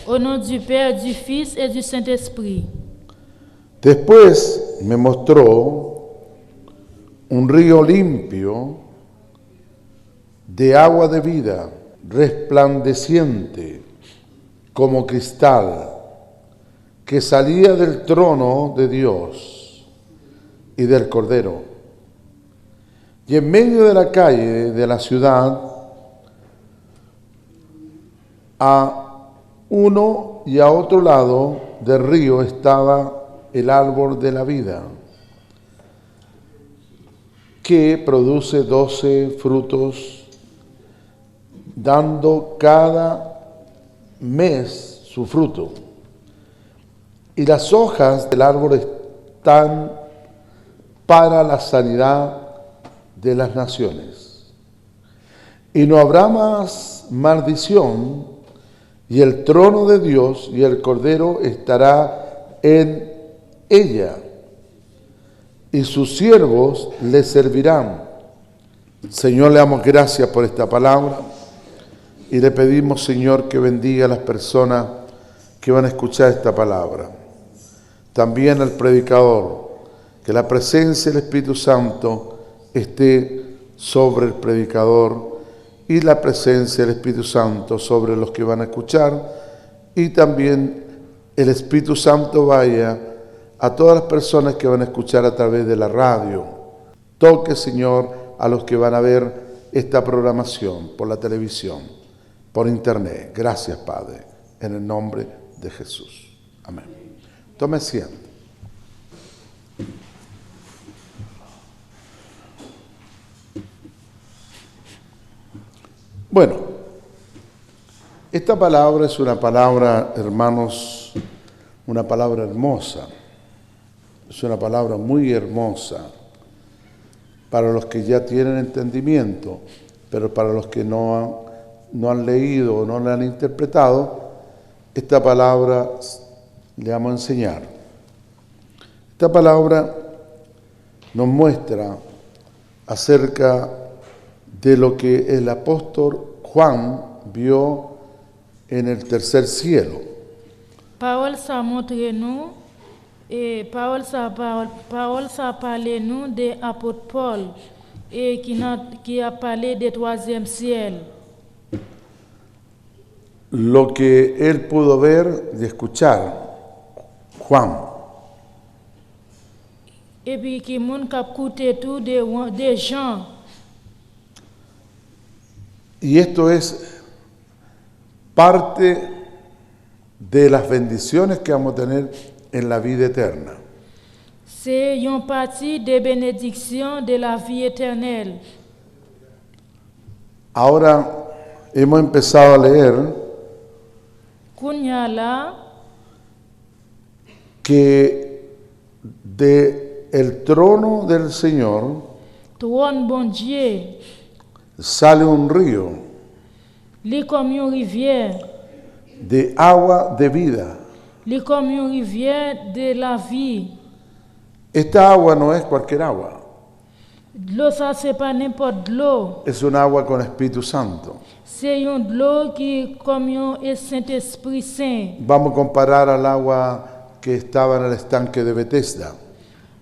Au nom du Père, du Fils et du Saint-Esprit. Después me mostró un río limpio de agua de vida, resplandeciente como cristal, que salía del trono de Dios y del Cordero. Y en medio de la calle de la ciudad, a uno y a otro lado del río estaba el árbol de la vida, que produce 12 frutos, dando cada mes su fruto. Y las hojas del árbol están para la sanidad de las naciones. Y no habrá más maldición, y el trono de Dios y el Cordero estará en ella, y sus siervos le servirán. Señor, le damos gracias por esta palabra y le pedimos, Señor, que bendiga a las personas que van a escuchar esta palabra. También al predicador, que la presencia del Espíritu Santo esté sobre el predicador y la presencia del Espíritu Santo sobre los que van a escuchar, y también el Espíritu Santo vaya a todas las personas que van a escuchar a través de la radio. Toque, Señor, a los que van a ver esta programación por la televisión, por internet. Gracias, Padre, en el nombre de Jesús. Amén. Tome asiento. Bueno, esta palabra es una palabra, hermanos, una palabra hermosa. Es una palabra muy hermosa para los que ya tienen entendimiento, pero para los que no han leído o no la han interpretado, esta palabra le vamos a enseñar. Esta palabra nos muestra acerca de lo que el apóstol Juan vio en el tercer cielo. Parole ça montre nous, et parole ça parle nous de l'apôtre Paul, et qui a parlé du troisième ciel. Lo que él pudo ver y escuchar, Juan. Et puis qui moun k'ap écouté tout des gens. Y esto es parte de las bendiciones que vamos a tener en la vida eterna. C'est une partie des bénédictions de la vie éternelle. Ahora hemos empezado a leer que de el trono del Señor Trône bon Dieu, sale un río li comme une rivière, de agua de vida. li comme une rivière de la vie. Esta agua no es cualquier agua. L'eau ça c'est pas n'importe l'eau. Es un agua con Espíritu Santo. C'est une l'eau qui comme un Saint-Esprit Saint. Vamos a comparar al agua que estaba en el estanque de Bethesda.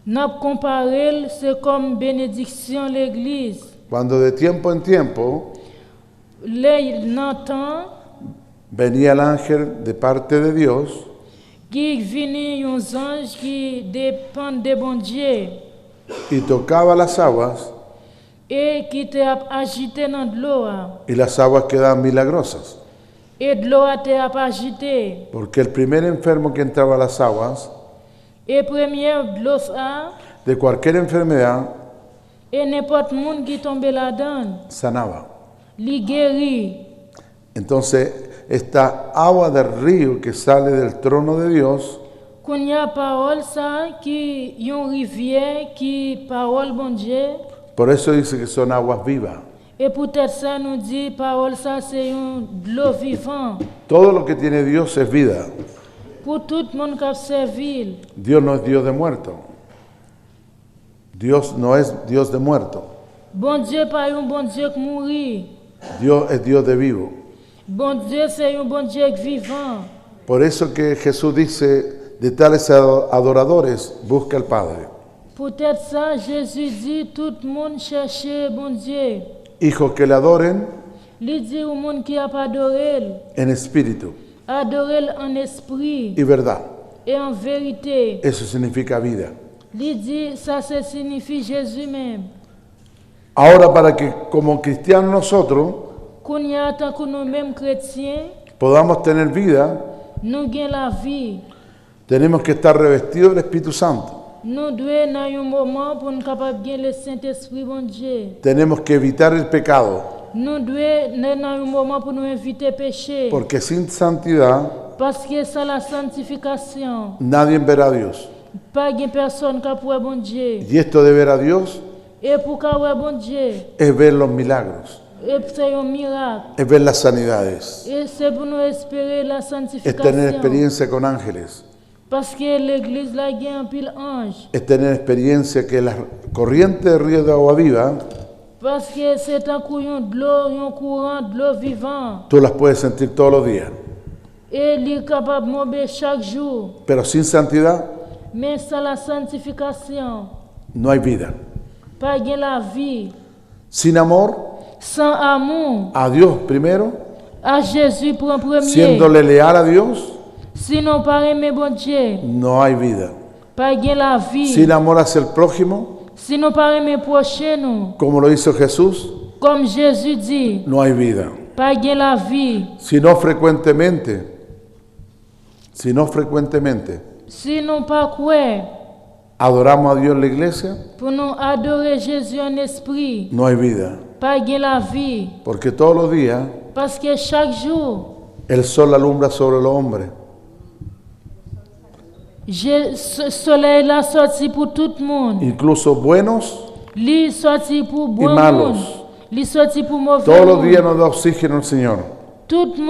N'a comparé, c'est comme bénédiction l'église. Cuando de tiempo en tiempo venía el ángel de parte de Dios qui vini un ange qui dépend de bon Dieu y tocaba las aguas et qui te agité dans de l'eau y las aguas quedaban milagrosas. et de l'eau te agité. Porque el primer enfermo que entraba a las aguas Et première de l'eau de cualquier enfermedad et n'importe monde qui tombe là-dedans, sanaba. li guérit. Entonces, esta agua del río que sale del trono de Dios Qu'on y a parole ça qui une rivière qui parole bon Dieu. Por eso dice que son aguas vivas. Et peut-être ça nous dit parole ça c'est une de l'eau vivante. Todo lo que tiene Dios es vida. Pour tout le monde qui a servi. Dios no es Dios de muerto. Dios no es Dios de muerto. Bon Dieu pas un bon Dieu qui mourit. Dios es Dios de vivo. Bon Dieu c'est un bon Dieu vivant. Por eso que Jesús dice, de tales adoradores busca el Padre. Peut-être ça, Jésus dit, tout le monde cherche bon Dieu. Hijos que le adoren Il dit au monde qui a pas adoré, en espíritu adoré en esprit y verdad. et en vérité. Eso significa vida. Il dit, ça signifie Jésus même. Ahora, para que como cristianos nosotros Qu'on y a tant que nous-mêmes chrétiens, podamos tener vida, nous gagnons la vie. tenemos que estar revestidos del Espíritu Santo. Nous devons, dans un moment, pour nous capables de gagner le Saint-Esprit, bon Dieu. Tenemos que evitar el pecado, Nous devons, dans un moment, pour nous éviter le péché. porque sin santidad Parce que c'est la sanctification. nadie verá a Dios. Pas de personne qui peut bon Dieu. Y esto de ver a Dios Et pour qu'il y ait bon Dieu, es ver los milagros, et c'est un miracle. es ver las sanidades, Et c'est pour nous espérer la es tener sanctification. experiencia con ángeles, Parce que l'église là gagne un pile ange. es tener experiencia que las corrientes de río de agua viva, Parce que c'est un courant de l'eau, un courant de l'eau vivant. tú las puedes sentir todos los días. Et il est capable de monter chaque jour. Pero sin santidad Mais sans la sanctification, no hay vida. pas de la vie. Sin amor Sans amour a Dios primero, à Jésus pour un premier. siéndole leal a Dios, Sinon, pas aimer bon Dieu, no hay vida. pas de la vie. Sin amor hacia el prójimo, Sinon, pas aimer prochain nous. como lo hizo Jesús, Comme Jésus dit, no hay vida. pas de la vie. Sino frecuentemente, Sinon, pas quoi. adoramos a Dios en la iglesia, Pour nous adorer Jésus en esprit, no hay vida. pas de la vie. Porque todos los días Parce que chaque jour, el sol alumbra sobre los hombres. ce soleil là sorti pour tout le monde. Incluso buenos, Lui sorti pour bon malos. monde. Lui sorti pour mauvais todos los monde. días nos da oxígeno el Señor. Tout le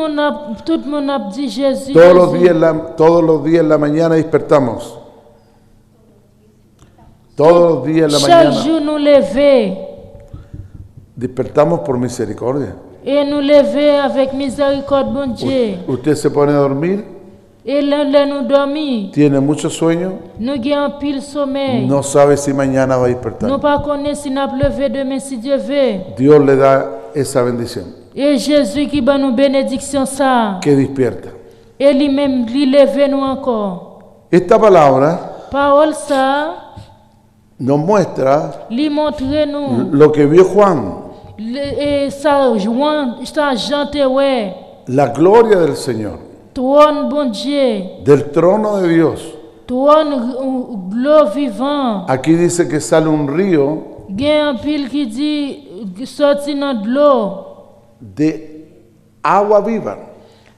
monde a dit Jésus. Todos los Jésus. días en la mañana despertamos. Todos los días en la Chaque mañana jour nous lever despertamos por misericordia. et nous lever avec miséricorde, bon Dieu. Usted se pone a dormir, Et là nous dormir. tiene mucho sueño, Nous avons pile sommeil. no sabe si mañana va a Nous despertar. pas connaissons si nous avons levé demain si Dieu veut. Dios le da esa bendición, Et Jésus qui va nous bénédiction ça. que despierta. Et lui-même, lui lever nous encore. Esta palabra Parole ça, nos muestra lui montre nous. lo que vio Juan, Et ça, Jean te ouais. la gloria del Señor, Trône, bon Dieu. del trono de Dios. Trône, l'eau vivant. Aquí dice que sale un río Il y a un pile qui dit sorti dans de l'eau. de agua viva.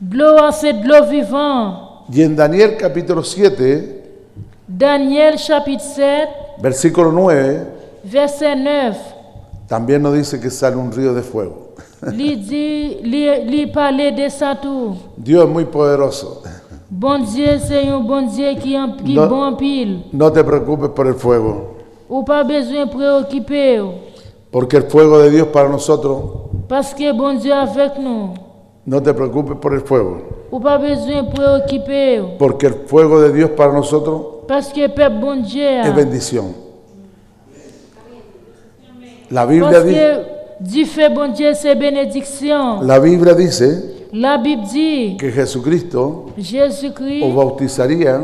De l'eau, c'est de l'eau vivant. Y en Daniel capítulo 7, Daniel chapitre 7, versículo 9, verset 9. también nos dice que sale un río de fuego. Il dit, il parlait de ça tout. Dios es muy poderoso. Bon Dieu, c'est un bon Dieu qui Non. bon pile. No te preocupes por el fuego, Ou pas besoin de préoccuper. porque el fuego de Dios para nosotros, Parce que bon Dieu avec nous. no te preocupes por el fuego, Ou pas besoin de préoccuper. porque el fuego de Dios para nosotros Parce que peuple bon Dieu. es bendición. La Biblia, Parce que Dieu fait bon Dieu, c'est bénédiction. la Biblia dice La Bible dit, que Jesucristo Jésus-Christ, os bautizaría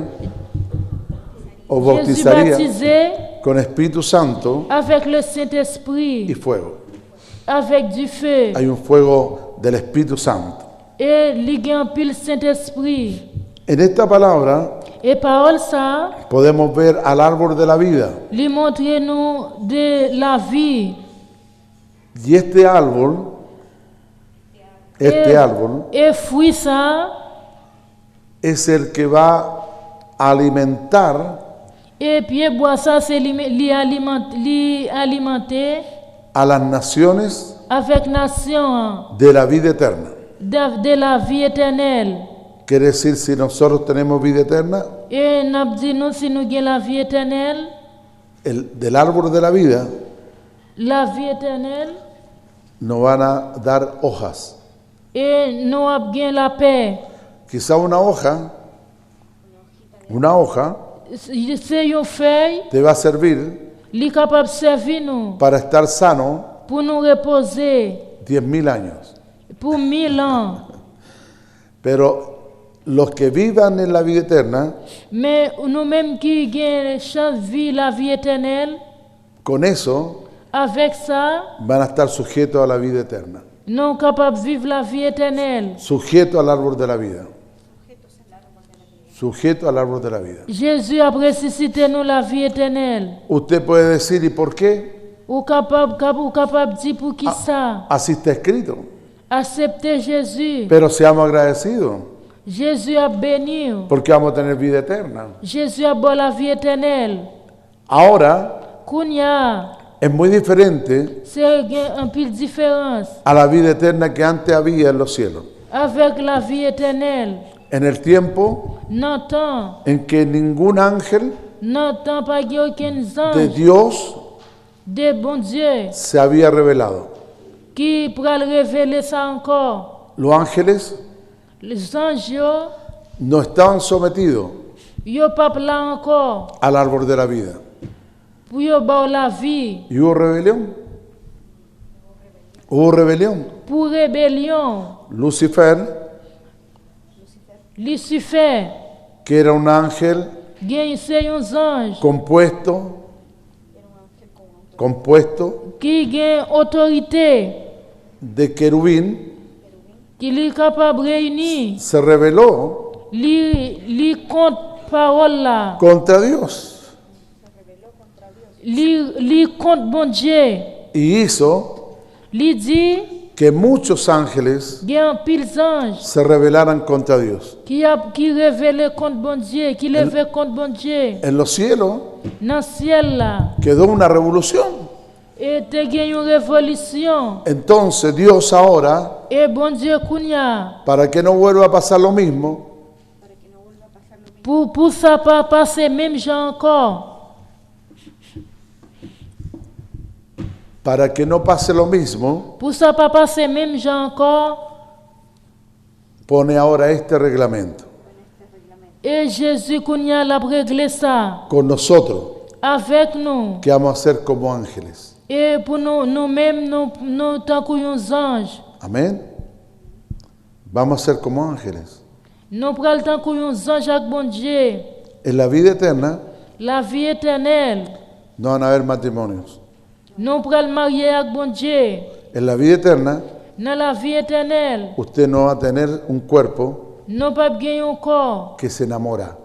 Jésus baptisé con Espíritu Santo avec le y Saint-Esprit, fuego. avec du feu. Hay un fuego del Espíritu Santo. Et il y a un pile Saint-Esprit. En esta palabra Et parole ça, podemos ver al árbol de la vida. lui montre nous de la vie. Y este árbol, Et fruit ça, es el que va a alimentar et puis bois ça, c'est alimenter a las naciones avec nation de la vida eterna. de la vie éternelle. Quiere decir, si nosotros tenemos vida eterna, Et nous dit nous si nous avons la vie éternelle, del árbol de la vida la vie éternelle, nos van a dar hojas et nous avons la paix. Quizá una hoja c'est une feuille te va a servir qui est capable de servir nous para estar sano pour nous reposer 10.000 años. pour 1000 ans. Pero los que vivan en la vida eterna, Mais nous-mêmes qui avons chance de vivre la vie éternelle, con eso avec ça, van a estar sujetos a la vida eterna, nous sommes capables de vivre la vie éternelle. sujetos al árbol de la vida. Sujeto al árbol de la vida. Jésus a ressuscité nous la vie éternelle. Usted puede decir, ¿y por qué? Ou capable de dire pour qui ça? Así está escrito. Accepter Jésus. Pero seamos agradecidos, Jésus a béni. porque vamos a tener vida eterna. Jésus a bon la vie éternelle. Ahora, Kounya, es muy diferente c'est un pile différence a la vida eterna que antes había en los cielos. avec la vie éternelle. En el tiempo Non en que ningún ángel pas aucun de ange Dios de bon Dieu se había revelado. qui pourra le révéler ça encore. Los ángeles Les anges, no estaban sometidos yo pas là encore al árbol de la vida. pour yo ba la vie, Y hubo rebelión. Hubo rebelión. pour rébellion. Lucifer, Que era un ángel gagne c'est un ange compuesto qui gagne autorité, de querubín, qui est capable de réunir, se rebeló li compte parole là, contra Dios li compte bon Dieu, y hizo li dit que muchos ángeles gagne pile ange se rebelaran contra Dios. qui révèle contre bon Dieu, qui lève contre bon Dieu. En los cielos Dans le ciel là, quedó una revolución. et te gagne une révolution. Entonces Dios ahora, Et bon Dieu kounya, para que no vuelva a pasar lo mismo, pour ça pas passer même gens encore. para que no pase lo mismo, Pour ça pas passer même gens encore. pone ahora este reglamento Et Jésus kounya l'a réglé ça con nosotros, avec nous. que vamos a ser como ángeles. Et pour nous-mêmes, nous tant que anges. Amén. Vamos a ser como ángeles. Nous prenons tant que anges avec bon Dieu. En la vida eterna La vie éternelle. no van a haber matrimonios. Nous prenons marier avec bon Dieu. En la vida eterna Dans la vie éternelle, usted no va a tener un cuerpo nous pas gagner un corps que se enamora.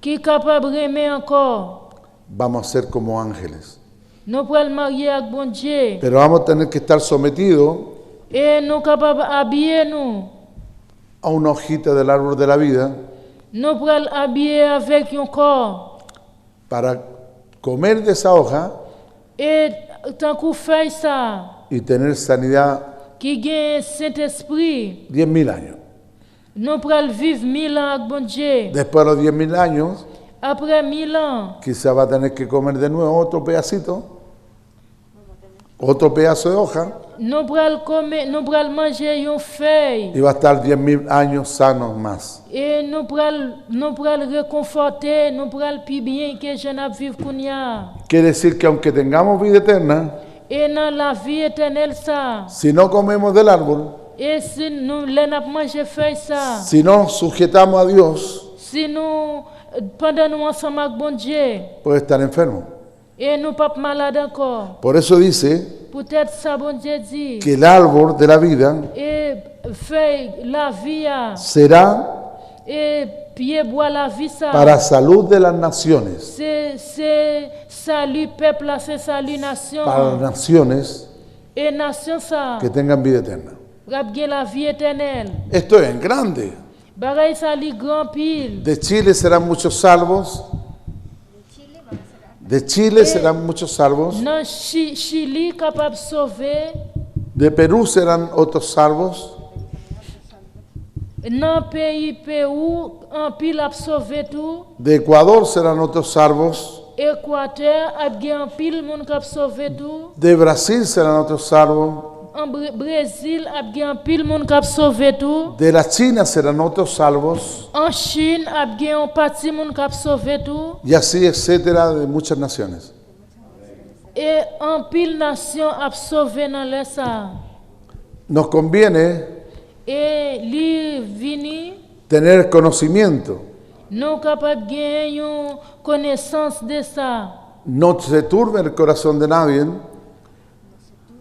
qui est capable d'aimer encore. Vamos a ser como ángeles. Nous prenons marier avec bon Dieu. Pero vamos a tener que estar sometidos Et nous capables d'habiller nous. a una hojita del árbol de la vida Nous prenons habiller avec un corps. para comer de esa hoja Et tant qu'on fait ça, y tener sanidad qui gagne Saint-Esprit, 10.000 años. nous prenons vivre 1000 ans avec bon Dieu. Después de los 10.000 años, Après 1000 ans, quizá va a tener que comer de nuevo otro pedacito, otro pedazo de hoja, nous prenons manger une feuille. y va a estar 10.000 años sanos más. Et nous prenons réconforter, nous prenons plus bien que je n'ai vivre qu'on y a. Quiere decir que aunque tengamos vida eterna, Et dans la vie éternelle, ça. si no comemos del árbol, Et si nous n'avons mangé feuille, ça. si no sujetamos a Dios, Si nous, pendant nous ensemble avec bon Dieu, puede estar enfermo. et nous pas malades encore. Por eso dice Peut-être ça, bon Dieu dit. que el árbol de la vida Et feuille, la vie, será et pied bois la vie, ça. para salud de las naciones, C'est salut peuple, c'est salut nation. para las naciones Et nation, ça. que tengan vida eterna. Rabgue la vie éternelle. Esto es en grande. Bagaille ça li grand pile. De Chile serán muchos salvos. De Chile serán muchos salvos. Non Chili capable de sauver. De Perú serán otros salvos. Non pays Pérou en pile a sauver tout. De Ecuador serán otros salvos. Équateur a bien en pile monde cap sauver tout. De Brasil serán otros salvos. En Brésil, ap gen pile moun k'ap sauvé tout. De la China serán otros salvos, En Chine, ap gen un parti moun k'ap sauvé tout. y así, etcétera, de muchas naciones. Et en pile nation ap sauvé dans le ça. Nos conviene Et li vini, tener conocimiento. nous capable gen yon connaissance de ça. No se turbe el corazón de nadie,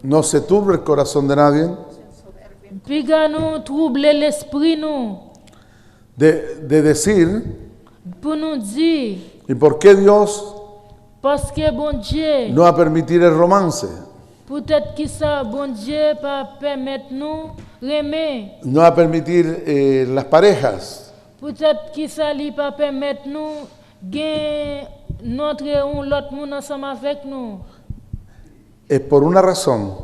no se turbe el corazón de nadie, Puis ga nous troubler l'esprit nous. de decir, Pour nous dire, ¿y por qué Dios parce que bon Dieu, no va a permitir el romance? peut-être que ça, bon Dieu, pas permettre nous aimer. No va a permitir las parejas. Peut-être que ça lui pas permettre nous gagner notre ou l'autre monde ensemble avec nous. Es por una razón.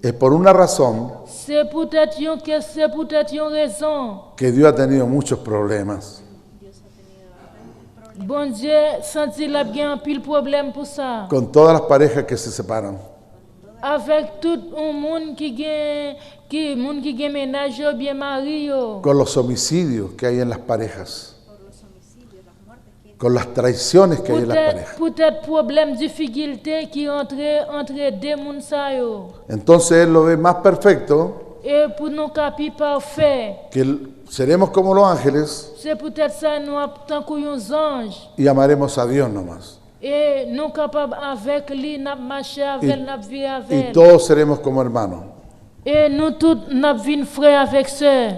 Es por una razón C'est peut-être une raison. que Dios ha tenido muchos problemas. Bon Dieu, senti la bien un pile problème pour ça. Con todas las parejas que se separan. Avec tout un monde qui gagne ménage ou bien mari yo. Con los homicidios que hay en las parejas. Con las traiciones que hay en las parejas. Peut-être problème difficulté qui entre deux monde ça yo. Entonces Él lo ve más perfecto, Et pour nous capi parfait. que seremos como los ángeles C'est peut-être ça nous tant qu'on ange. y amaremos a Dios nomás. Et nous capables avec lui n'a marcher avec n'a vivre Y avec. todos seremos como hermanos. Et nous tous n'a vivre frère avec sœur.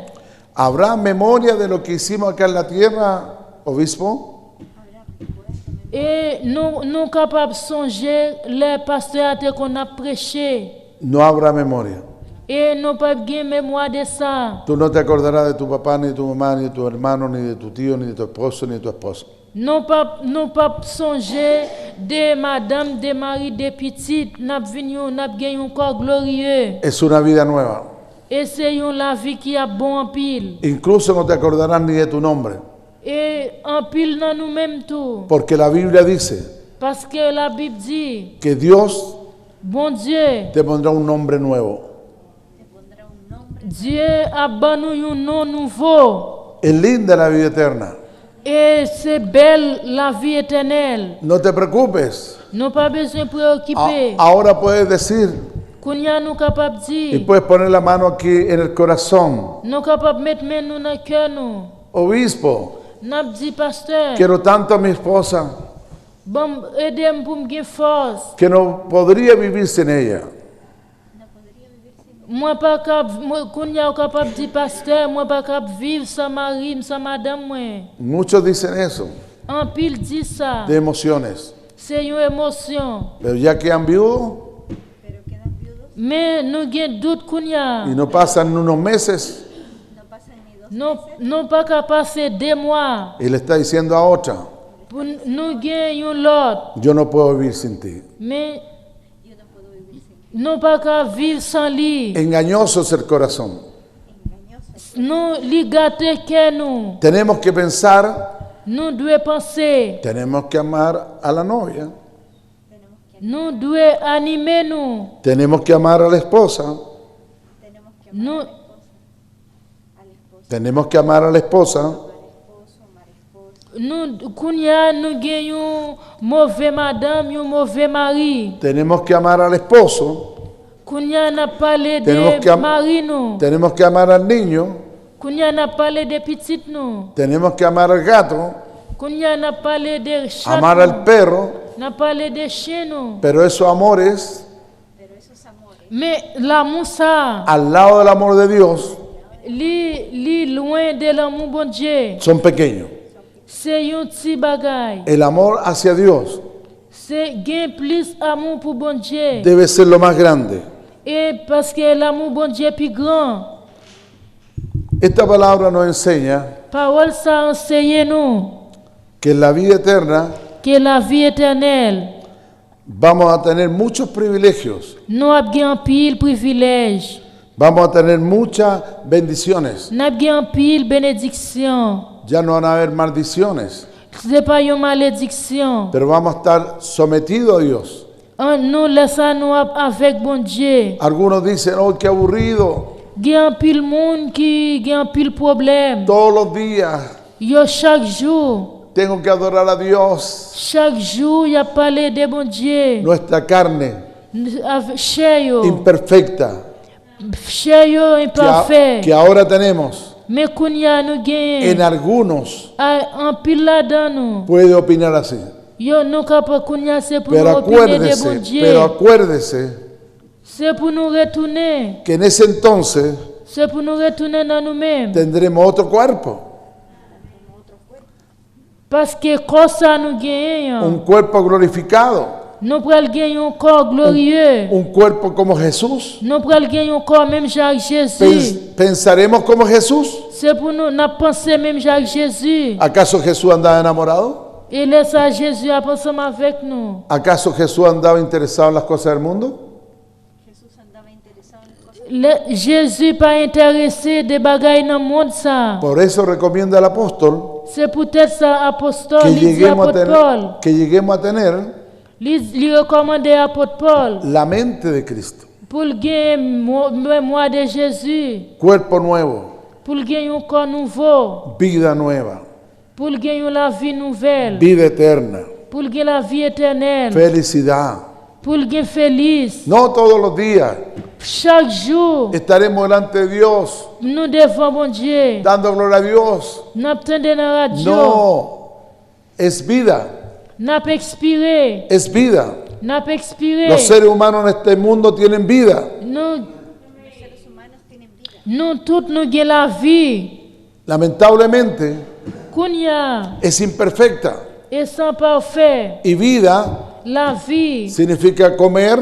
¿Habrá memoria de lo que hicimos acá en la tierra, obispo? Et nous capables songer les pasteurs qu'on a prêché. No habrá memoria. Et nous pas bien mémoire de ça. Tú no te acordarás de tu papá, ni de tu mamá, ni de tu hermano, ni de tu tío, ni de tu esposo, ni de tu esposa. Nous pas songer de madame, de mari, de petite, n'a gagné un corps glorieux. Es una vida nueva. Et c'est la vie qui a bon en pile. Incluso no te acordarás ni de tu nombre. Et en pile dans nous-mêmes tout. Porque la Biblia dice Parce que la Bible dit, que Dios bon Dieu, te pondrá un nombre nuevo. Dieu a banni un nom nouveau. Es linda la vida eterna. Et c'est belle la vie éternelle. No te preocupes. Nous pas besoin de préoccuper. Ahora puedes decir Kounya nous capable y dire, puedes poner la mano aquí en el corazón. nous capable mettre main nous dans cœur nous. Obispo, N'a dit pasteur, quiero tanto a mi esposa bon aidez-moi pour me gagner force. que no podría vivir sin ella. Moi pas capable kounya capable dire pasteur, moi pas capable vivre sans mari, sans madame moi. Muchos dicen eso, En pile dit ça. de emociones. C'est une émotion. Pero ya quedan viudos Mais nous gain doute kounya. y no pasan unos meses Non pas qu'à passer 2 mois y le está diciendo a otra, pour nous gagner un lot. yo no puedo vivir sin ti. Mais non pas qu'à vivre sans lui. Engañoso es el corazón. Nous li gâter que nous. Tenemos que pensar, Nous devons penser. tenemos que amar a la novia, Nous devons animer nous. tenemos que amar a la esposa, Nous tenemos que amar a la esposa, kounya nous gagnons mauvais madame, un mauvais mari. tenemos que amar al esposo, Kounya n'a parlé Tenemos que de mari nous. tenemos que amar al niño, Kounya n'a parlé de petite nous. tenemos que amar al gato, Kounya n'a parlé de chat. amar al perro, N'a parlé de chien nous. pero esos amores, Mais l'amour ça, al lado del amor de Dios, li loin de l'amour bon Dieu. son pequeños. C'est un petit bagay. El amor hacia Dios C'est gain plus amour pour bon Dieu. debe ser lo más grande. Et parce que l'amour bon Dieu est plus grand. Esta palabra nos enseña Parole ça enseigne nous que en la vida eterna que la vie éternelle, vamos a tener muchos privilegios, nous avons un pile privilège. vamos a tener muchas bendiciones. Nous avons un pile bénédiction. Ya no van a haber maldiciones, C'est pas une malédiction. pero vamos a estar sometidos a Dios. nous laissons nous avec bon Dieu. Algunos dicen, oh, qué aburrido. Il y a un pile monde qui a un pile problème. Todos los días Yo chaque jour, tengo que adorar a Dios. chaque jour, il a parlé de bon Dieu. Nuestra carne Avec chair yo, imperfecta chair yo imparfait. que ahora tenemos, Mais kounya nous en gagne. algunos En pile là-dedans nous. puede opinar así. Yo nous capable kounya c'est pour Pero nous opiner de bon acuérdese, Dieu. pero acuérdese C'est pour nous retourner. que en ese entonces C'est pour nous retourner dans nous-mêmes. tendremos otro cuerpo, Parce que quand ça nous gagne, un cuerpo glorificado, nous prenons gagner un corps glorieux. un cuerpo como Jesús. Nous prenons gagner un corps même Jacques Jésus. ¿Pensaremos como Jesús? C'est pour nous, n'a pensé même Jacques Jésus. ¿Acaso Jesús andaba enamorado? Et laisse à Jésus à penser avec nous. ¿Acaso Jesús andaba interesado en las cosas del mundo? Jésus pas intéressé des bagailles dans le monde ça. Por eso recomienda al apóstol C'est peut-être ça apostole, que il dit lleguemos, apôtre Paul. que lleguemos a tener Il recommande apôtre Paul la mente de Cristo, pour gagner mémoire de Jésus, cuerpo nuevo, pour gagner un corps nouveau, vida nueva, pour gagner la vie nouvelle, vida eterna, pour gagner la vie éternelle, felicidad. pour gagner feliz. No todos los días Chaque jour, estaremos delante de Dios nous devons bon Dieu. dando gloria a Dios. Nous attendons dans la radio. No, es vida, Nous expiré. es vida. Nous expiré. Los seres humanos en este mundo tienen vida. Nous tous nous avons la vie. Lamentablemente Kounya es imperfecta. est sans parfait. Y vida La vie. significa comer,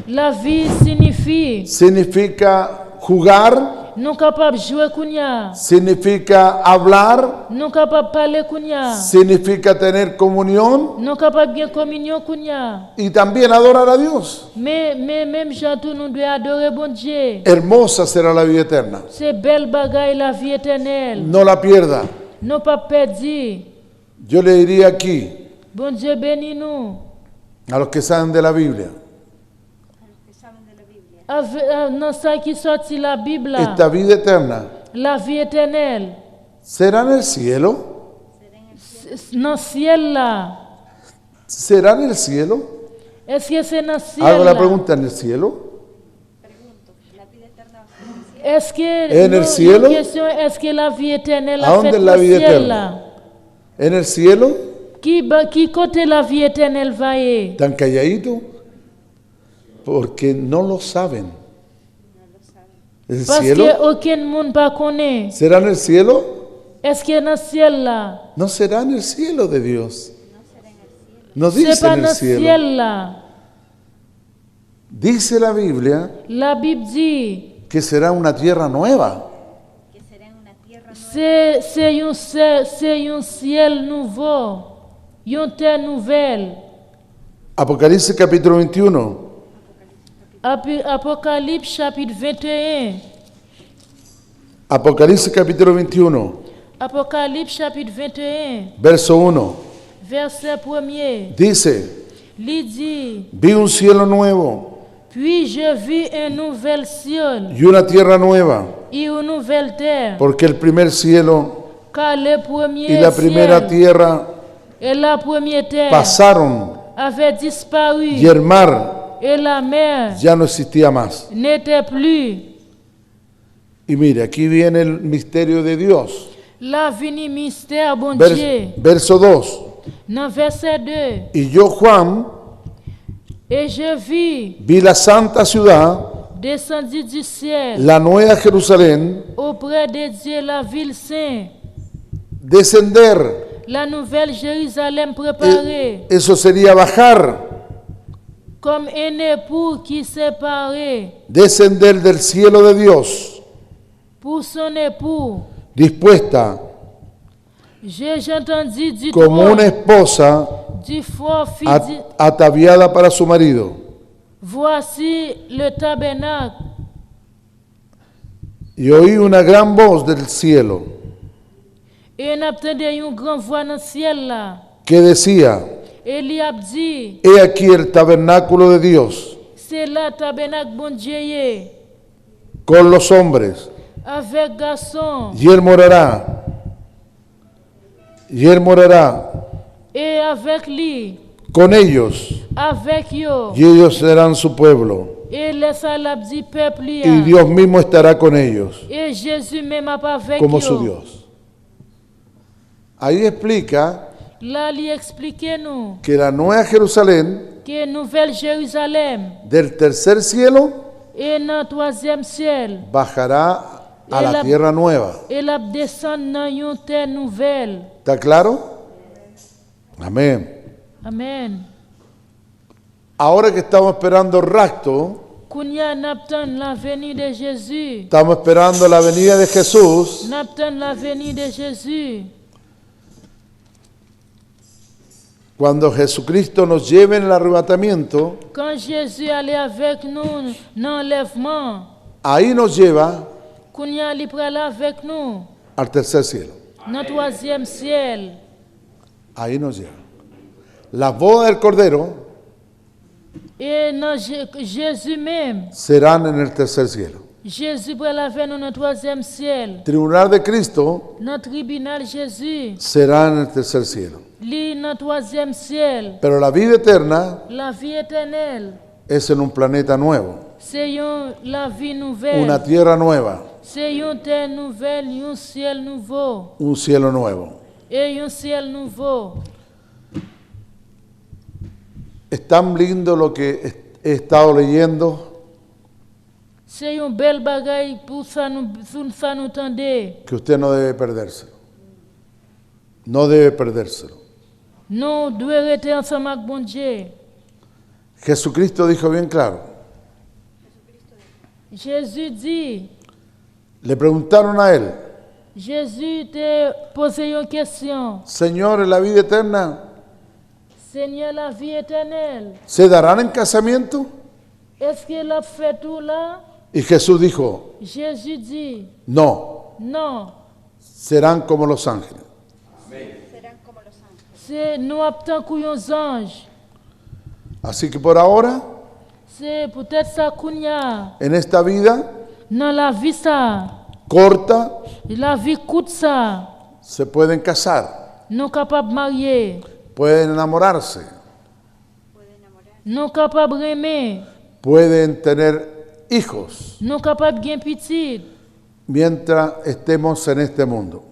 La vie signifie. significa jugar, Nous capables de jouer kounya. significa hablar, Nous capables de parler kounya. significa tener comunión Nous capables de communion kounya. y también adorar a Dios. Mais même gens tout nous devons adorer bon Dieu. Hermosa será la vida eterna. C'est belle bagaille la vie éternelle. No la pierda. Nous pas perdus. Yo le diría aquí Bon Dieu bénis nous. a los que saben de la Biblia, Dans ça qui sortit la Bible, là, esta vida eterna la vie éternelle, será en el cielo, dans le ciel là, será en el cielo. est-ce que c'est dans le ciel Hago la là? pregunta, en el cielo. Est-ce que En el cielo? la question est-ce que la vie éternelle ¿A a dónde fait es la le vida ciel eterna? là? En el cielo, Qui côté la vie éternelle va y? tan calladito, porque no lo saben. El Parce cielo, que aucun monde pas connaît. ¿será en el cielo? Est-ce que dans le ciel là? No será en el cielo de Dios. No C'est dice pas en dans el le cielo. ciel là. Dice la Biblia La Bible dit que será una tierra nueva. c'est un ciel nouveau, une terre nouvelle. Apocalipsis capítulo 21, Apocalypse chapitre 21. Apocalipsis capítulo 21, Apocalypse chapitre 21, verso 1. verset 1er. Dice, Il dit, vi un cielo nuevo puis je vis un nouvel ciel y una tierra nueva, et une nouvelle terre, porque el primer cielo car le y premier la primera ciel tierra et la première terre pasaron avaient disparu y el mar et la mer ya no existía más. n'était plus. Y mire, aquí viene el misterio de Dios. La vini mystère, bon Vers- Dieu. verso 2. Dans verset 2, Y yo, Juan, et je vis vi la santa ciudad, descendu du ciel la nueva Jerusalén, auprès de Dieu, la ville sainte, descender. la nouvelle Jérusalem préparée, Eso sería bajar, comme un époux qui s'est paré descender del cielo de Dios, pour son époux. dispuesta J'ai entendu du como trône una esposa du fort ataviada para su marido. voici le tabernacle. Y oí una gran voz del cielo Et on a entendu une grande voix dans le ciel là, que decía, Et li ap di, he aquí el tabernáculo de Dios c'est la tabernacle bon Dieu ye, con los hombres, avec garçon y él morará, et avec lui, con ellos, avec yo. y ellos serán su pueblo, Et laisse la dit peuple y ya. Dios mismo estará con ellos Et Jésus même ap avec como yo. su Dios. Ahí explica Là, li explique nous que la nueva Jerusalén que Nouvelle Jérusalem del tercer cielo et dans troisième ciel, bajará a Et la la- tierra nueva. et la descend dans une terre nouvelle. ¿Está claro? Amén. Amen. Ahora que estamos esperando el rapto, Kounya n'attend la venue de Jésus. estamos esperando la venida de Jesús. N'attend la venue de Jésus. Cuando Jesucristo nos lleve en el arrebatamiento, Quand Jésus allait avec nous dans l'enlèvement, ahí nos lleva Kounya li pral avec nous al tercer cielo. dans troisième ciel. Ahí nos lleva. Las bodas del Cordero Et dans Jésus même, serán en el tercer cielo. Jésus pral avec nous dans troisième ciel. Tribunal de Cristo Dans tribunal Jésus, será en el tercer cielo. li dans troisième ciel. Pero la vida eterna La vie éternelle, es en un planeta nuevo, c'est la vie nouvelle. una tierra nueva, C'est une terre nouvelle, un ciel nouveau. un cielo nuevo. Et un ciel nouveau. Es tan lindo lo que he estado leyendo C'est un bel bagaille pour ça nous tendez. que usted no debe perdérselo. No debe perdérselo. Nous devons rester ensemble avec bon Dieu. Jesucristo dijo bien claro. Jésus dit, Le preguntaron a él, Jésus te posé une question. Señor, ¿en la vida eterna Seigneur, la vie éternelle, se darán en casamiento? est-ce qu'il a fait tout là? Y Jesús dijo, Jésus dit, no, non. serán como los ángeles. C'est nous aptons comme un ange. Así que por ahora, C'est peut-être ça qu'on y a. en esta vida Dans la vie ça, corta, la vie coûte ça. se pueden casar, Nous capables de marier, pueden enamorarse, nous capables d'aimer, pueden tener hijos nous capables de gagner petit. mientras estemos en este mundo.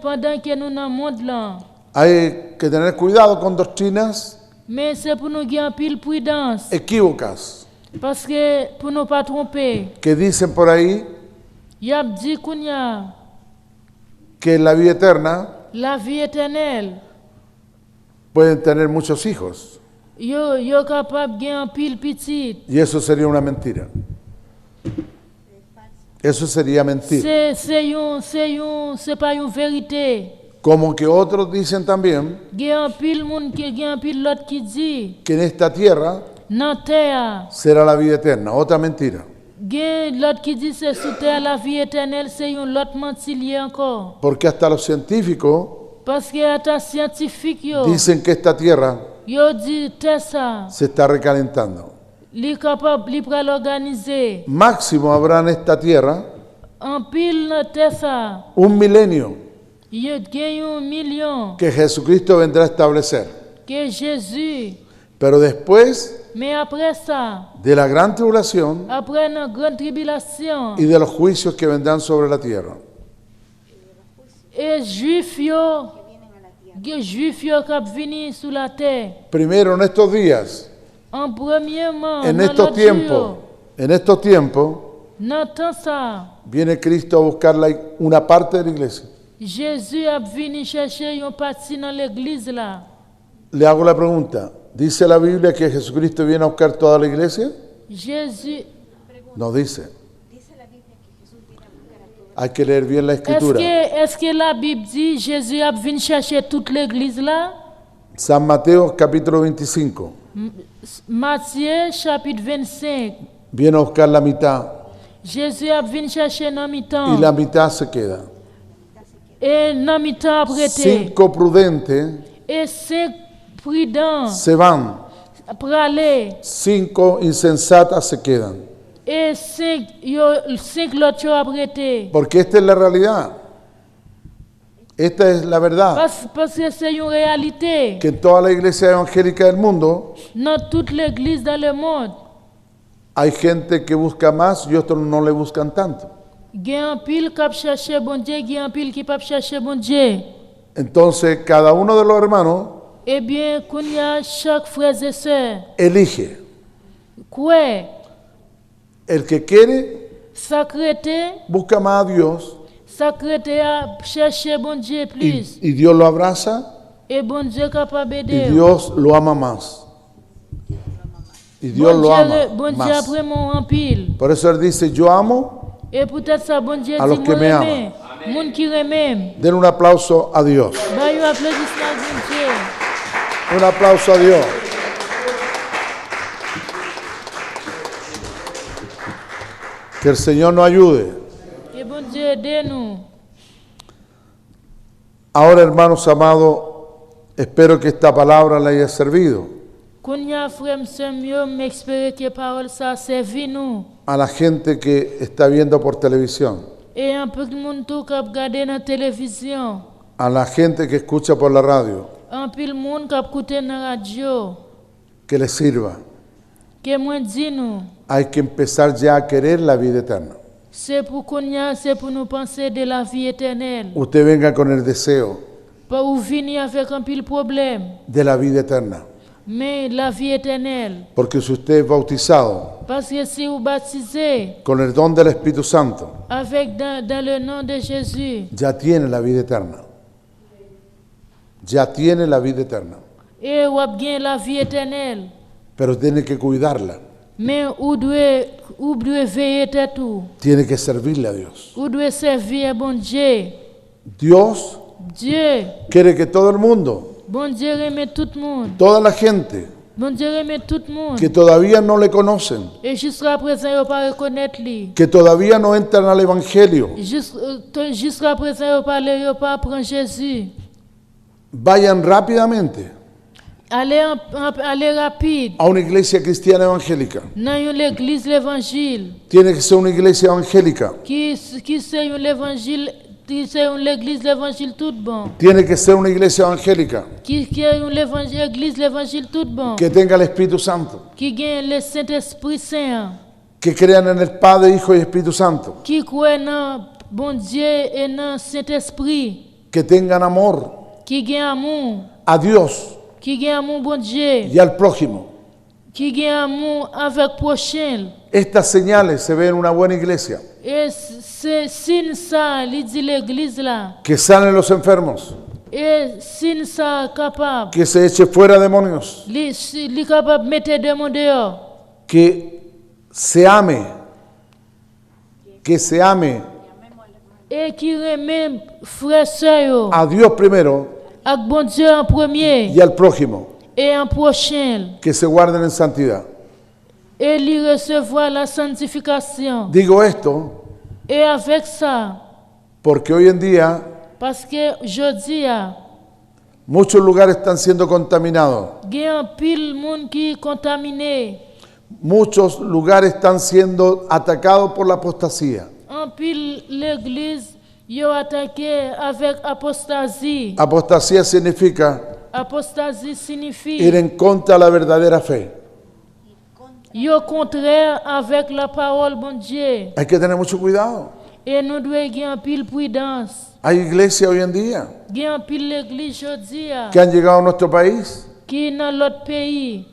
Pendant que nous dans le monde là. Hay que tener cuidado con doctrinas Mais c'est pour nous gagner pile prudence. equívocas Parce que pour ne pas tromper, que dicen por ahí il y a dit qu'on y a que en la vida eterna la vie éternelle. pueden tener muchos hijos. Yo capable de gagner pile petit. Y eso sería una mentira. Eso sería mentir. C'est pas une vérité. Como que otros dicen también Gagner pile monde qui gagner pile l'autre qui dit que en esta tierra dans terre. será la vida eterna. Otra mentira. Gen l'autre qui dit c'est sous terre la vie éternelle, c'est un l'autre mentilier encore. Porque hasta los científicos Parce que à scientifique yo, dicen que esta tierra yo dit terre ça, se está recalentando. li capable li pral organiser. Máximo habrá en esta tierra En pile dans terre ça, un milenio yo gen 1 million que Jesucristo vendrá a establecer. que Jésus. Pero después Mais après ça, de la gran tribulación après une grande tribulation, y de los juicios que vendrán sobre la tierra. et juif yo qui venir sur la terre. Primero en estos días, En premièrement, en dans estos l'autre tiempos, en estos tiempos, dans temps ça, viene Cristo a buscar una parte de la iglesia. Jésus a venu chercher une partie dans l'église là. Le hago la pregunta, ¿dice la Biblia que Jesucristo viene a buscar toda la iglesia? Jésus, No dice. Hay que leer bien la escritura. est-ce que la Bible dit Jésus a venu chercher toute l'église là? San Mateo capítulo 25. Matthieu chapitre 25. Viene a buscar la mitad Jésus a venu chercher dans mi-temps. y la mitad se queda. Et dans mi-temps après, 5 prudentes et 5 prudents se van, pour aller. 5 insensatas se quedan. Et 5 l'autre yo arrêté. Porque esta es la realidad. Esta es la verdad. Parce que c'est une réalité. Que en toda la iglesia evangélica del mundo Dans toute l'église dans le monde, hay gente que busca más y otros no le buscan tanto. il y a un pile qui cherche bon Dieu, il y a un pile qui pas chercher bon Dieu. Entonces, cada uno de los hermanos Eh bien, quand il y a chaque frère et sœur, elige quoi, el que quiere, sacré, busca más a Dios sacré à chercher bon Dieu plus. y Dios lo abraza Et bon Dieu capable y d'aider. Dios lo ama más. Y Dios lo ama Bon Dieu más. après mon en pile. Por eso él dice, yo amo. Et peut-être ça, bon Dieu A dit, los que moi me aimé. Moun qui remet. Den un aplauso a Dios. Bah, un applaudissement bon Dieu. Un aplauso a Dios. Que el Señor nos ayude. Que bon Dieu aide-nous. Ahora, hermanos amados, espero que esta palabra le haya servido Quand y a frère m'seur m'espérer que parole ça servi nous. a la gente que está viendo por televisión, Et un peu de monde tout qui regarder dans la télévision. a la gente que escucha por la radio, Un peu de monde qui écoute dans la radio. que les sirva. Que moi dis nous. Hay que empezar ya a querer la vida eterna. C'est pour qu'on y a, c'est pour nous penser de la vie éternelle. Usted venga con el deseo Pas ou venir avec un pile problème. de la vida eterna, Mais la vie éternelle. porque si usted es bautizado Parce que si vous baptisez con el don del Espíritu Santo, avec dans le nom de Jésus, ya tiene la vida eterna. Ya tiene la vida eterna, et vous avez la vie éternelle. pero tiene que cuidarla, Mais vous devez veiller à tout. tiene que servirle a Dios. Vous devez servir bon Dieu. Dios Dieu, quiere que todo el mundo, bon Dieu aime tout le monde. toda la gente Bon Dieu aime tout le monde. que todavía no le conocen, Et jusqu'à présent, vous ne pas reconnaître lui. que todavía no entran al Evangelio, Jusqu'à présent, vous ne pas prendre Jésus. vayan rápidamente Allez rapide. a una iglesia cristiana evangélica. Dans l'église l'évangile. Tiene que ser una iglesia evangélica. Qui c'est l'évangile, qui c'est l'église l'évangile tout bon. Tiene que ser una iglesia evangélica Qui est l'église l'évangile tout bon. que tenga el Espíritu Santo, Qui gagne le Saint-Esprit Saint. que crean en el Padre, Hijo y Espíritu Santo, Qui croit dans bon Dieu et dans Saint-Esprit. que tengan amor Qui gagne amour. a Dios Qui gagne amour bon Dieu. y al prójimo. Qui gagne amour avec prochain. Estas señales se ven en una buena iglesia, Et c'est signe ça, il dit l'église là. que sanen los enfermos, Et signe ça capable. que se eche fuera demonios, Il capable de mettre des mots dehors. que se ame, Et qui remet frère sœur a Dios primero avec bon Dieu en premier y al prójimo, et en prochain. que se guarden en santidad. Et il recevoir la sanctification. Digo esto Et avec ça, porque hoy en día parce que je dis, muchos lugares están siendo contaminados, il y a un pile monde qui est contaminé. muchos lugares están siendo atacados por la apostasía. Un pile l'église, ils ont attaqué avec apostasie. Apostasía significa Apostasie signifie ir en contra de la verdadera fe. ils au contraire avec la parole bon Dieu. Hay que tener mucho cuidado. Et nous devons avoir un pile prudence. Hay iglesias hoy en día Il y a un pile l'église aujourd'hui que han llegado a nuestro país qui est dans l'autre pays,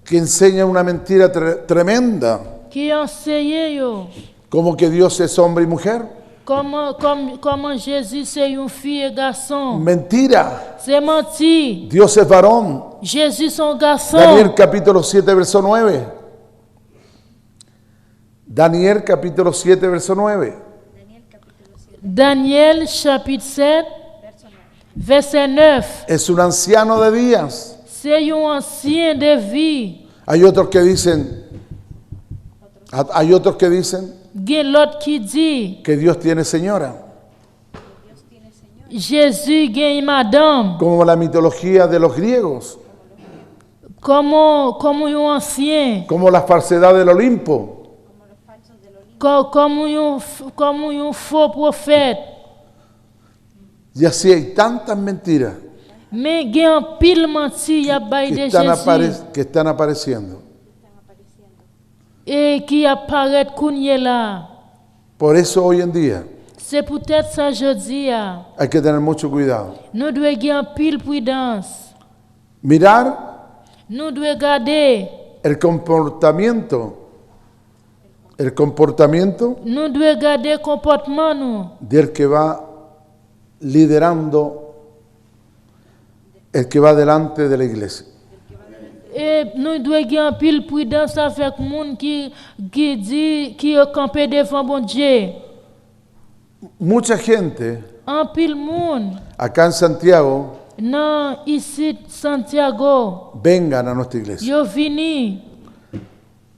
que enseñan una mentira tremenda, qui enseigne yo. como que Dios es hombre y mujer. Comment Jésus c'est une fille et garçon. Mentira. C'est menti. Dios es varón. Jésus son garçon. Daniel capítulo 7, verso 9. Daniel capítulo 7, verso 9. Daniel chapitre 7, verset 9. Es un anciano de días. C'est un ancien de vie. Hay otros que dicen Il y a l'autre qui dit, que Dios tiene señora, Jésus gagne madame. como la mitología de los griegos. comme un ancien, como la falsedad del Olimpo, comme un faux prophète. y así hay tantas mentiras Mais il y a un pile menti y a bail de Jésus que están apareciendo. et qui apparaît kounye là. Por eso hoy en día C'est peut-être ça je dis. hay que tener mucho cuidado. Nous devons avoir un pile prudence. Mirar Nous devons garder. el comportamiento Nous devons garder comportement nous. del que va liderando, el que va delante de la iglesia. Et nous devons avoir un pile prudence avec monde qui dit qui est campé devant bon Dieu. Mucha gente Un pile monde. acá en Santiago Non, ici Santiago. vengan a nuestra iglesia. Yo vini.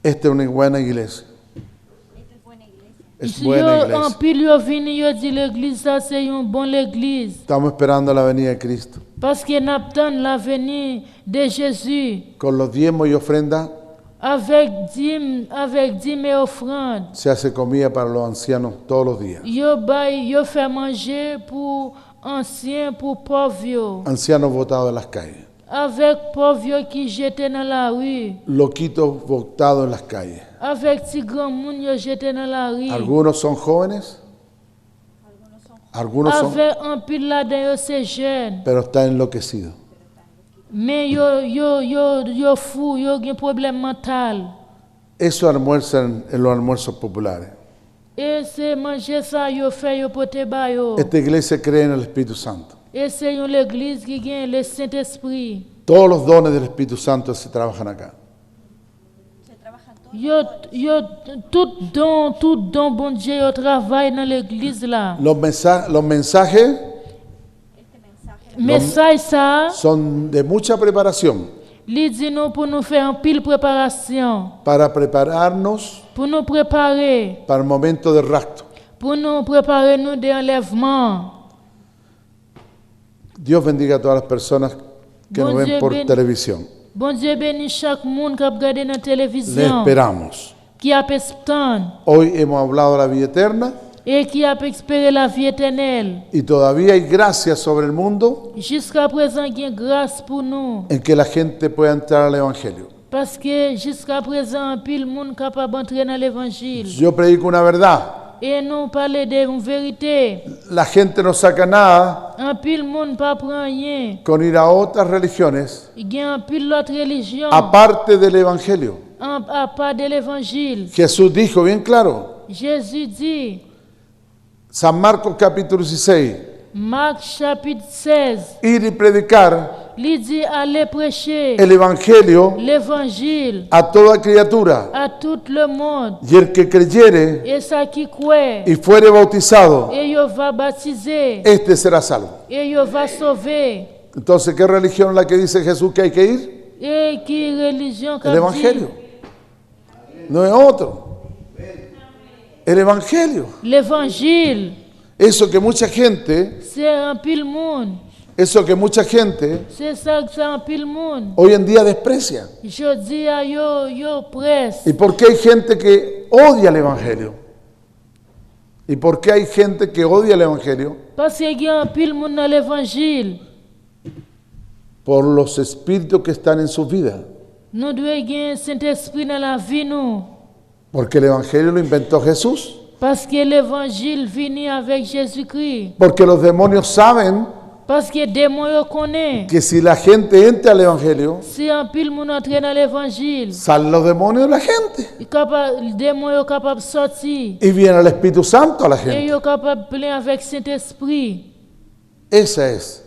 Esta es una buena iglesia. Es Yo buena en iglesia. pile yo vini yo dit l'église ça c'est une bonne église Estamos esperando la venida de Cristo. parce que n'attend la venue de Jésus Con los diezmos y ofrendas avec dîmes et offrandes. se hace comida para los ancianos todos los días. Yo fait manger pour anciens, pour pauvres, Ancianos botados en las calles. avec pauvres qui jetés dans la rue, Loquitos botados en las calles. avec petits grands moun yo jetés dans la rue, Algunos son jóvenes, algunos son, avec un pile là-dedans yo c'est jeune, pero están enloquecidos. mais yo fou, yo gen problème mental. Eso almuerzan en los almuerzos populares. Et c'est manger ça yo fait yo pote ba yo. Esta iglesia cree en el Espíritu Santo. Et c'est une église qui gagne le Saint-Esprit. Todos los dones del Espíritu Santo se trabajan acá. Yo tout don bon Dieu yo travaille dans l'église là. Los mensajes Message ça, son de mucha preparación li dit nous pour nous faire un pile préparation, para prepararnos pour nous préparer, para el momento del rapto. pour nous préparer nous de enlèvement. Dios bendiga a todas las personas que nos ven por televisión. Bon Dieu bénit chaque monde qui a regardé dans la Le télévision, esperamos. qui a espéré Hoy hemos hablado de la vida eterna et qui a espéré la vie éternelle. y todavía hay gracia sobre el mundo Jusqu'à présent, il y a grâce pour nous. en que la gente pueda entrar al Evangelio. Parce que jusqu'à présent, pile monde capable d'entrer dans l'évangile. Yo predico una verdad. Et nous parler de vérité. La gente no saca nada Un pile monde pas prend rien. con ir a otras religiones Il y a un pile d'autres religions. aparte del Evangelio. À part de l'évangile. Jesús dijo bien claro, Jésus dit, San Marcos capítulo 16, Marc chapitre 16, ir y predicar il dit allez prêcher el Evangelio l'évangile a toda criatura, à tout le monde. y el que creyere Et ça qui croit, y fuere bautizado, et il va baptiser, este será salvo. et il va sauver. Entonces, ¿qué religión es la que dice Jesús que hay que ir? Et qui religion El Evangelio. No es otro. El Evangelio. L'évangile, Eso que mucha gente, c'est un pile monde. eso que mucha gente C'est ça que c'est un pile monde. hoy en día desprecia. Je dis à yo presse. ¿Y por qué hay gente que odia el Evangelio? ¿Y por qué hay gente que odia el Evangelio? Parce qu'il y a un pile monde dans l'évangile. Por los espíritus que están en sus vidas. Nous devons gagner Saint-Esprit dans la vie nous. Porque el Evangelio lo inventó Jesús. Parce que l'évangile vient avec Jésus-Christ. Porque los demonios saben Parce que démon yo connaît. que si la gente entra al Evangelio, Si un pile monde entre dans l'évangile, salen los demonios de la gente. le démon yo capable sortir. Y viene el Espíritu Santo a la Et gente. yo capable plein avec Saint-Esprit. Esa es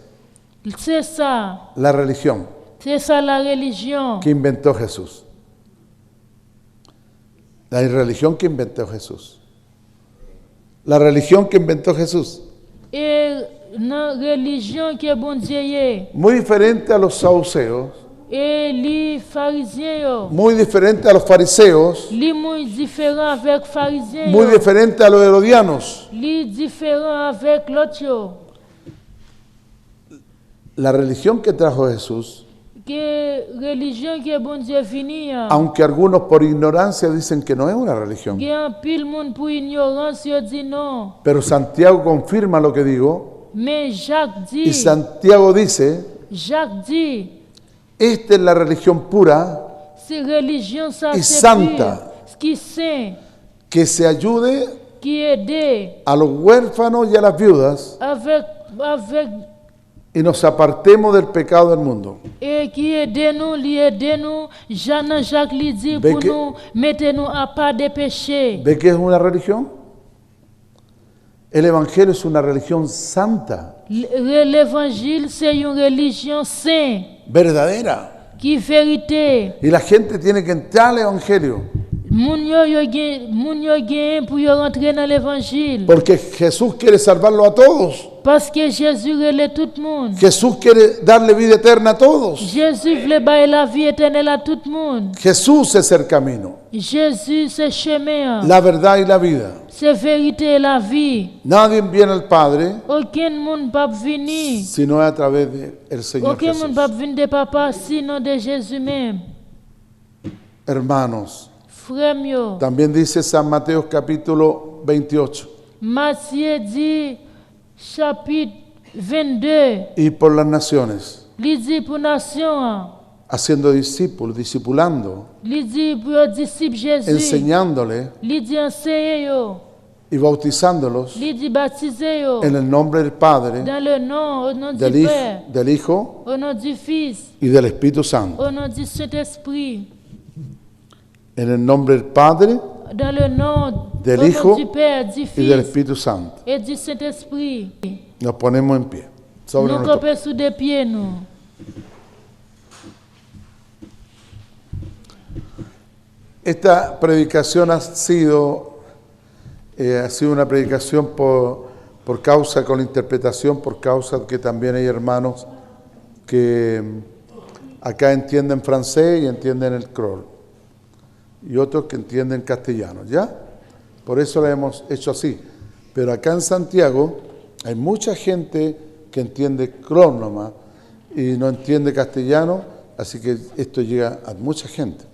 C'est ça. la religión C'est ça la religion. que inventó Jesús. La religión que inventó Jesús. La religión que inventó Jesús. Et la religion qui est bon Dieu est. Muy diferente a los saduceos, Et les pharisiens yo. muy diferente a los fariseos, Les muy différent avec pharisiens muy yo. diferente a los herodianos. Les différent avec l'autre yo. La religión que trajo Jesús Que religion que bon Dieu fini. Aunque algunos por ignorancia dicen que no es una religión. Gen pile moun pour ignorance yo dit non. Pero Santiago confirma lo que digo. Mais Jacques Y dit, Santiago dice, esta es la religión pura c'est religion ça y c'est santa, pur, qui saint, que se ayude qui aide a los huérfanos y a las viudas avec y nos apartemos del pecado del mundo. et qui aide nous, li aide nous, Jean Jacques li dit Ve pour que- nous mettre nous à part des péchés. ¿Ve que es una religión? El Evangelio es una religión santa, L'évangile c'est une religion sainte, verdadera. qui vérité. Y la gente tiene que entrar al Evangelio, Moun yo gen pour yo rentrer dans l'évangile. porque Jesús quiere salvarlo a todos. Parce que Jésus relève tout le monde. Jesús quiere darle vida eterna a todos. Jésus voulait bailler la vie éternelle à tout le monde. Jesús es el camino, Jésus c'est chemin, la verdad y la vida. c'est vérité et la vie. Nadie viene al Padre Aucun monde peut venir. si no es a través del Señor Aucun Jesús. monde peut venir de papa sinon de Jésus même. Hermanos, Frère mio, también dice San Mateo capítulo 28, Matthieu dit chapitre 22, y por las naciones, il dit pour nation, haciendo discípulos, discipulando, il dit pour les disciples Jésus, enseñándole il dit enseigner yo, y bautizándolos il dit baptiser yo en el nombre del Padre, dans le nom, au nom du del Père, Hijo au nom du Fils, y del Espíritu Santo. au nom du Saint-Esprit, En el nombre del Padre dans le nom, Del au nom Hijo du Père, du y del Fils Espíritu Santo. et du Saint-Esprit. Nos ponemos en pie sobre Nous nuestro camper sous des pieds, nous. Esta predicación ha sido una predicación por causa, con la interpretación, por causa que también hay hermanos que acá entienden francés y entienden el Kroll, y otros que entienden castellano, ¿ya? Por eso la hemos hecho así. Pero acá en Santiago hay mucha gente que entiende Kroll nomás y no entiende castellano, así que esto llega a mucha gente.